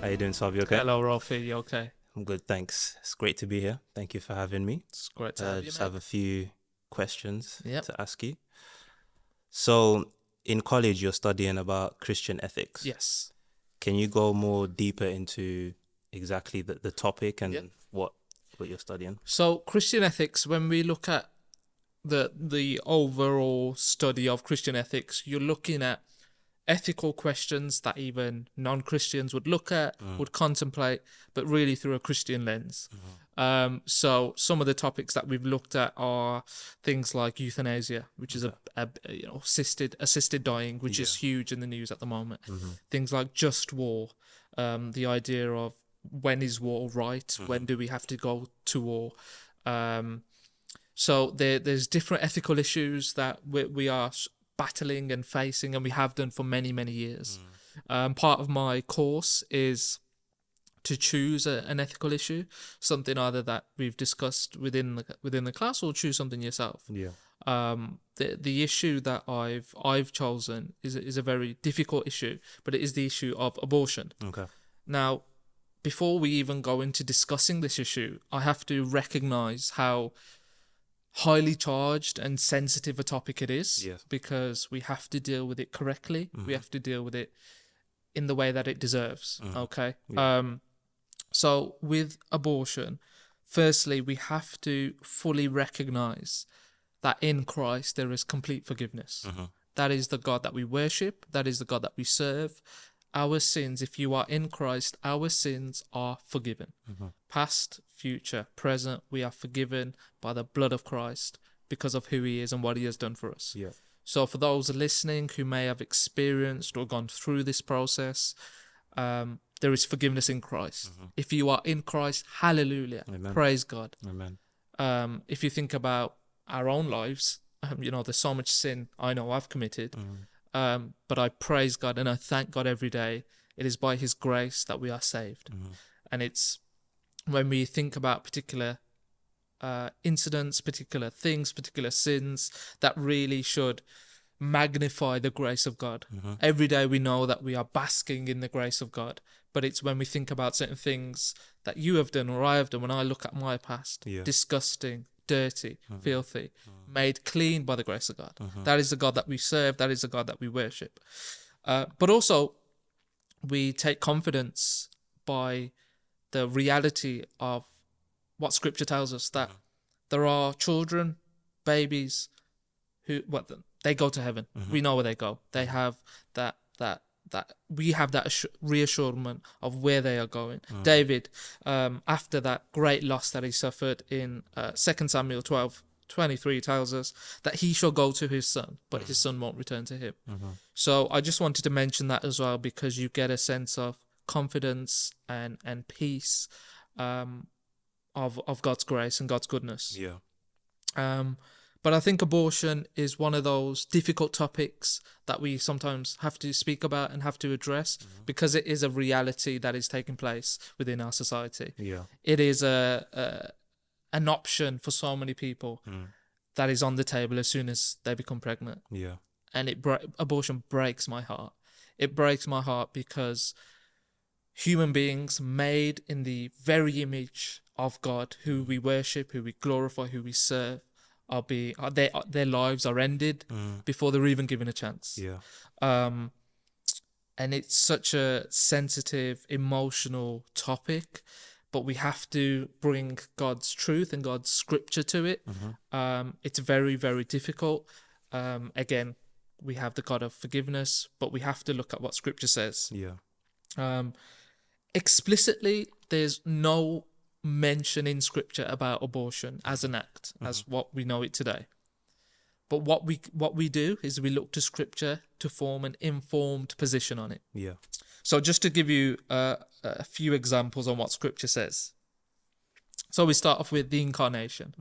How you doing, Sarb? You okay? Hello, Rophy. You okay? I'm good, thanks. It's great to be here. Thank you for having me. It's great to have you, Just mate. have a few questions Yep. to ask you. So, in college, you're studying about Christian ethics. Yes. Can you go more deeper into exactly the topic Yep. and what you're studying? So, Christian ethics, when we look at the overall study of Christian ethics, you're looking at ethical questions that even non-Christians would look at, would contemplate, but really through a Christian lens. So some of the topics that we've looked at are things like euthanasia, which is assisted dying, which is huge in the news at the moment. Things like just war, the idea of when is war right, when do we have to go to war. So there's different ethical issues that we are battling and facing, and we have done for many, many years. Part of my course is to choose an ethical issue, something either that we've discussed within the class, or choose something yourself. Yeah. The issue that I've chosen is a very difficult issue, but it is the issue of abortion. Okay. Now, before we even go into discussing this issue, I have to recognize how highly charged and sensitive a topic it is, Yes. because we have to deal with it correctly. We have to deal with it in the way that it deserves. Okay. Yeah. So with abortion, firstly, we have to fully recognize that in Christ there is complete forgiveness. That is the God that we worship. That is the God that we serve. Our sins, if you are in Christ, our sins are forgiven. Past, future, present, we are forgiven by the blood of Christ because of who he is and what he has done for us. Yeah. So for those listening who may have experienced or gone through this process, there is forgiveness in Christ. If you are in Christ, hallelujah, Amen. praise God. Amen. If you think about our own lives, there's so much sin I know I've committed, but I praise God and I thank God every day. It is by his grace that we are saved. And it's when we think about particular incidents, particular things, particular sins, that really should magnify the grace of God. Every day we know that we are basking in the grace of God, but it's when we think about certain things that you have done or I have done, when I look at my past, disgusting, dirty, filthy, made clean by the grace of God. That is the God that we serve. That is the God that we worship. But also, we take confidence by the reality of what Scripture tells us, that there are children, babies, who they go to heaven. We know where they go. They have that we have that reassurance of where they are going. David, after that great loss that he suffered in 2 Samuel 12:23, tells us that he shall go to his son, but his son won't return to him. So I just wanted to mention that as well, because you get a sense of confidence and peace of God's grace and God's goodness. Yeah. But I think abortion is one of those difficult topics that we sometimes have to speak about and have to address, because it is a reality that is taking place within our society. Yeah. It is an option for so many people that is on the table as soon as they become pregnant. Yeah. And abortion breaks my heart. It breaks my heart because human beings made in the very image of God, who we worship, who we glorify, who we serve, their lives are ended before they're even given a chance. Yeah. And it's such a sensitive, emotional topic, but we have to bring God's truth and God's scripture to it. It's very, very difficult. Again, we have the God of forgiveness, but we have to look at what scripture says. Yeah. Explicitly, there's no mention in scripture about abortion as an act, as what we know it today. But what we do is we look to scripture to form an informed position on it. Yeah. So just to give you a few examples on what scripture says. So we start off with the incarnation.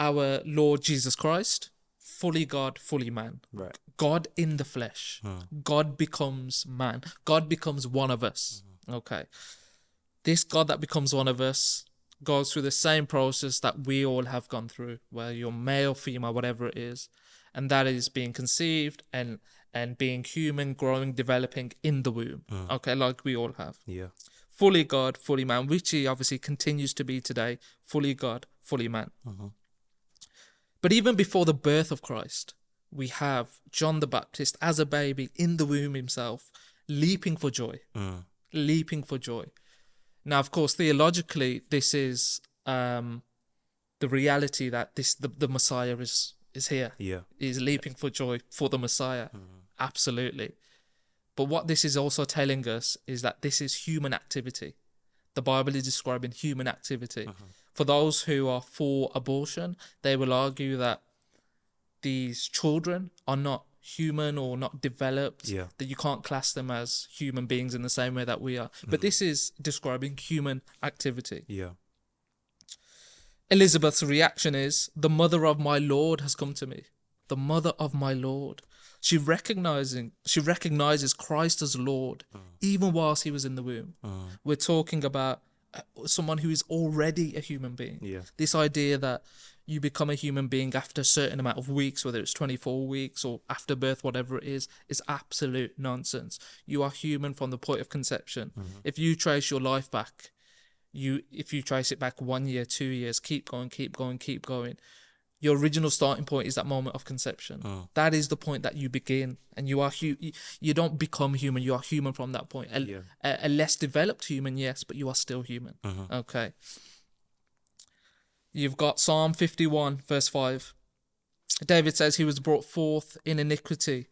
Our Lord Jesus Christ, fully God, fully man. Right. God in the flesh. God becomes man. God becomes one of us. Okay. This God that becomes one of us goes through the same process that we all have gone through, whether you're male, female, whatever it is. And that is being conceived and and being human, growing, developing in the womb. Okay, like we all have. Yeah. Fully God, fully man, which he obviously continues to be today. Fully God, fully man. But even before the birth of Christ, we have John the Baptist as a baby in the womb himself, leaping for joy. Leaping for joy. Now, of course, theologically, this is the reality that the Messiah is here. Yeah. He's leaping for joy for the Messiah. Absolutely. But what this is also telling us is that this is human activity. The Bible is describing human activity. For those who are for abortion, they will argue that these children are not human or not developed, Yeah. that you can't class them as human beings in the same way that we are. But this is describing human activity. Yeah. Elizabeth's reaction is, the mother of my Lord has come to me. The mother of my Lord. She recognizes Christ as Lord, even whilst he was in the womb. We're talking about someone who is already a human being. Yeah. This idea that you become a human being after a certain amount of weeks, whether it's 24 weeks or after birth, whatever it is absolute nonsense. You are human from the point of conception. If you trace your life back, if you trace it back 1 year, 2 years, keep going, your original starting point is that moment of conception. That is the point that you begin, and you are you don't become human. You are human from that point. A less developed human, yes, but you are still human. Okay. You've got Psalm 51 verse 5. David says he was brought forth in iniquity,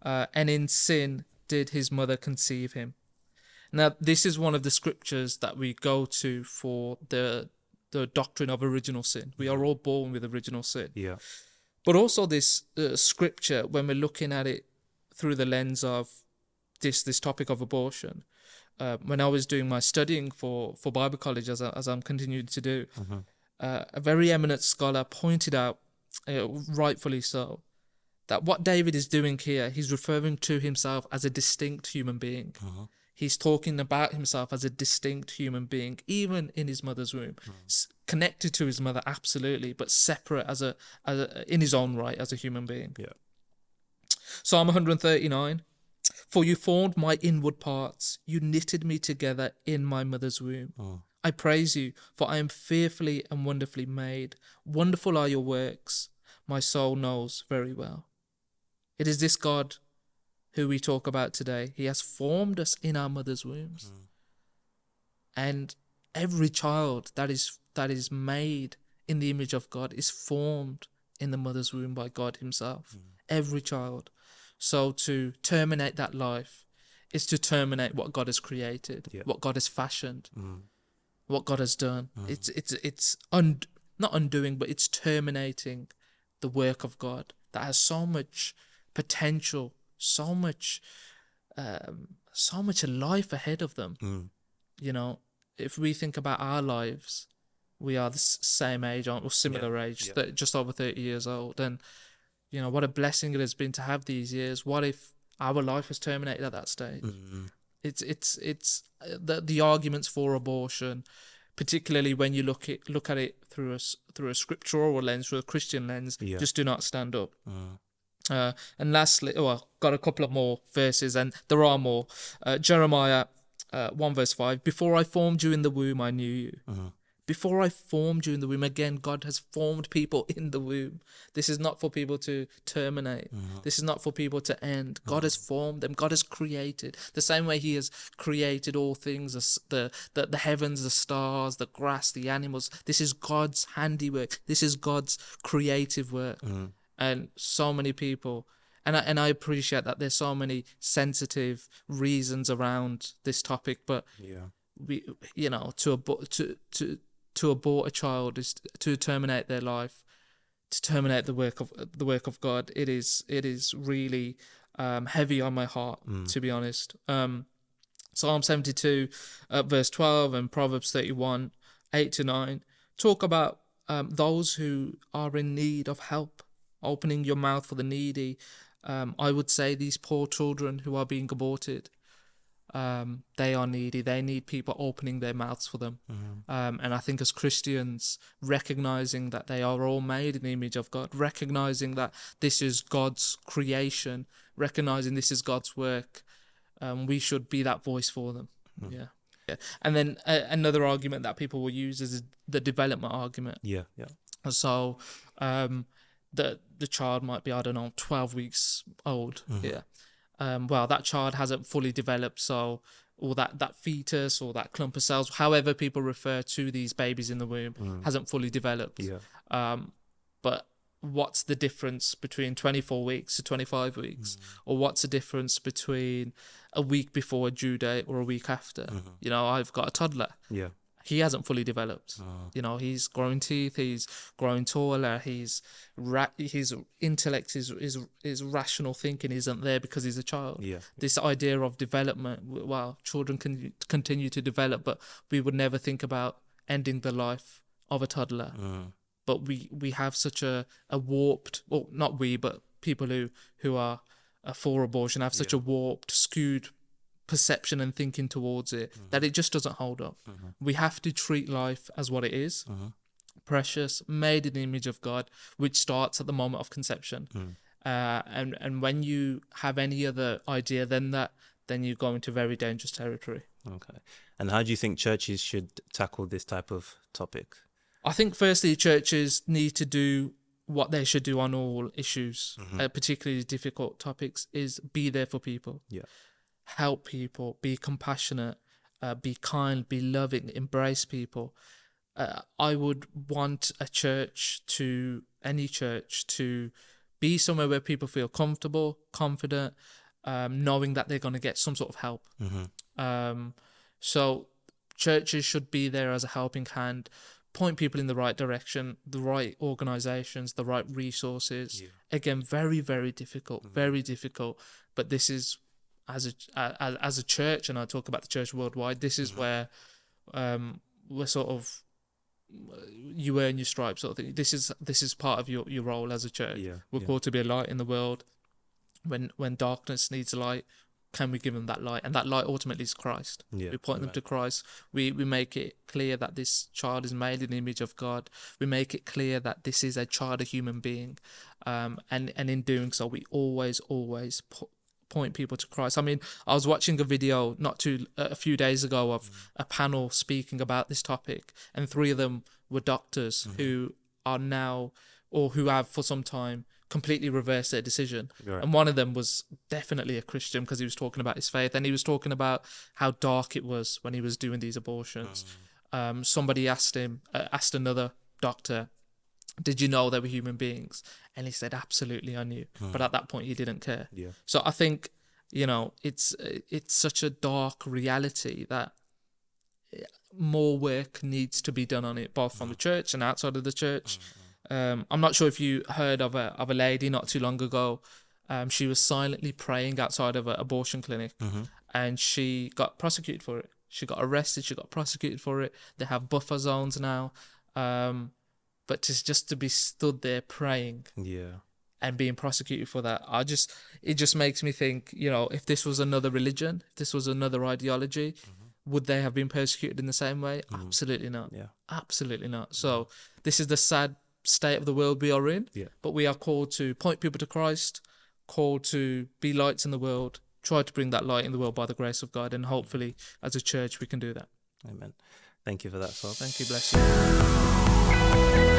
and in sin did his mother conceive him. Now, this is one of the scriptures that we go to for the doctrine of original sin. We are all born with original sin. Yeah. But also this scripture, when we're looking at it through the lens of this topic of abortion, when I was doing my studying for Bible college, as I'm continuing to do, a very eminent scholar pointed out, rightfully so, that what David is doing here, he's referring to himself as a distinct human being. He's talking about himself as a distinct human being, even in his mother's womb, connected to his mother, absolutely, but separate as a in his own right as a human being. Yeah. Psalm 139. For you formed my inward parts, you knitted me together in my mother's womb. I praise you, for I am fearfully and wonderfully made. Wonderful are your works, my soul knows very well. It is this God who we talk about today. He has formed us in our mother's wombs. And every child that is made in the image of God is formed in the mother's womb by God himself. Every child. So to terminate that life is to terminate what God has created, what God has fashioned, what God has done. It's not undoing, but it's terminating the work of God that has so much potential, so much life ahead of them. You know, if we think about our lives, we are the same age, or similar age, just over 30 years old, and you know what a blessing it has been to have these years. What if our life was terminated at that stage? It's the arguments for abortion, particularly when you look at it through a scriptural lens, through a Christian lens, just do not stand up. And lastly, got a couple of more verses, and there are more. Jeremiah 1 verse 5. Before I formed you in the womb, I knew you. Before I formed you in the womb, again, God has formed people in the womb. This is not for people to terminate. This is not for people to end. God has formed them. God has created. The same way he has created all things, the heavens, the stars, the grass, the animals. This is God's handiwork. This is God's creative work. And so many people, and I appreciate that there's so many sensitive reasons around this topic, but we, you know, to abort a child is to terminate their life, to terminate the work of God. It is really heavy on my heart, to be honest. Psalm 72 verse 12 and Proverbs 31 8-9 talk about those who are in need of help, opening your mouth for the needy. I would say these poor children who are being aborted, They are needy. They need people opening their mouths for them. And I think as Christians, recognizing that they are all made in the image of God, recognizing that this is God's creation, recognizing this is God's work, we should be that voice for them. Yeah. And then another argument that people will use is the development argument. Yeah. So the child might be, I don't know, 12 weeks old. Yeah. Well, that child hasn't fully developed, so, or that fetus or that clump of cells, however people refer to these babies in the womb, hasn't fully developed. Yeah. But what's the difference between 24 weeks to 25 weeks? Or what's the difference between a week before a due date or a week after? You know, I've got a toddler. Yeah. He hasn't fully developed. You know, he's growing teeth, he's growing taller, his intellect, his rational thinking isn't there because he's a child. Yeah. This idea of development, well, children can continue to develop, but we would never think about ending the life of a toddler. But we have such a warped, well, not we, but people who are for abortion have such a warped, skewed perception and thinking towards it that it just doesn't hold up. We have to treat life as what it is, precious, made in the image of God, which starts at the moment of conception. And when you have any other idea than that, then you go into very dangerous territory. Okay. And how do you think churches should tackle this type of topic? I think firstly, churches need to do what they should do on all issues, particularly difficult topics, is be there for people. Yeah. Help people, be compassionate, be kind, be loving, embrace people. I would want any church to be somewhere where people feel comfortable, confident, knowing that they're going to get some sort of help. So churches should be there as a helping hand, point people in the right direction, the right organizations, the right resources. Again, very, very difficult, very difficult. But this is, as a church, and I talk about the church worldwide, this is where we're sort of, you earn your stripes sort of thing. This is part of your role as a church. We're called to be a light in the world. When darkness needs light, can we give them that light? And that light ultimately is Christ. We point them to Christ. We make it clear that this child is made in the image of God. We make it clear that this is a child, a human being. And in doing so, we always point people to Christ. I mean, I was watching a video a few days ago of a panel speaking about this topic, and 3 of them were doctors who are now, or who have for some time, completely reversed their decision. And one of them was definitely a Christian because he was talking about his faith, and he was talking about how dark it was when he was doing these abortions. Somebody asked another doctor, did you know they were human beings? And he said, absolutely, I knew. But at that point, he didn't care. So I think, you know, it's such a dark reality that more work needs to be done on it, both from the church and outside of the church. I'm not sure if you heard of a lady not too long ago. She was silently praying outside of an abortion clinic, and she got prosecuted for it. She got arrested. She got prosecuted for it. They have buffer zones now. But just to be stood there praying, and being prosecuted for that, it just makes me think, you know, if this was another religion, if this was another ideology, would they have been persecuted in the same way? Absolutely not. Absolutely not. So this is the sad state of the world we are in. But we are called to point people to Christ, called to be lights in the world, try to bring that light in the world by the grace of God, and hopefully as a church we can do that. Amen. Thank you for that, Sarb. Thank you. Bless you.